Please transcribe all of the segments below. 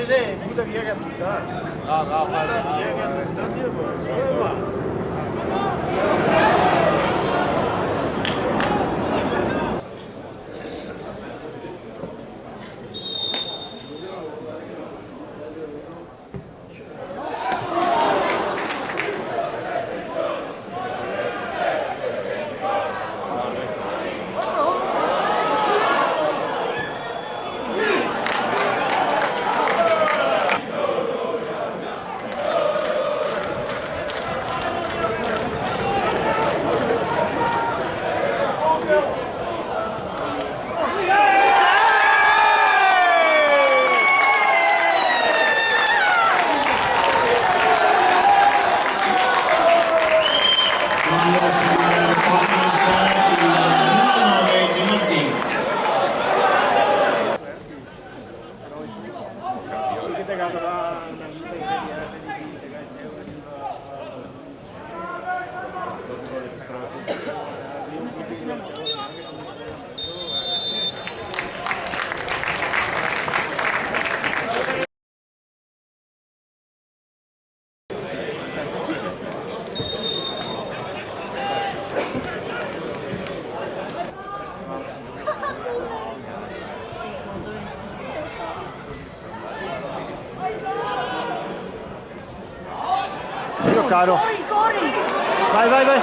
Anche se butta via che ha tutta. No, no, Butta via che ha tutta. Dio, dove va? Caro. Corri! Vai, vai, vai.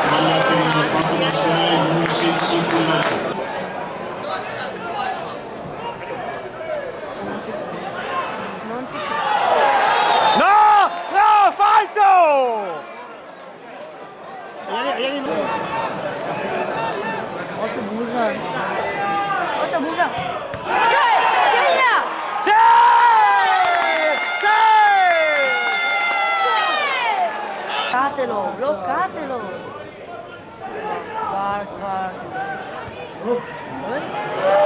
Palla per il campo nazionale numero 16 Fulmano. Occia busa! C'è! Via! Bloccatelo! Bloccatelo! Guarda, guarda.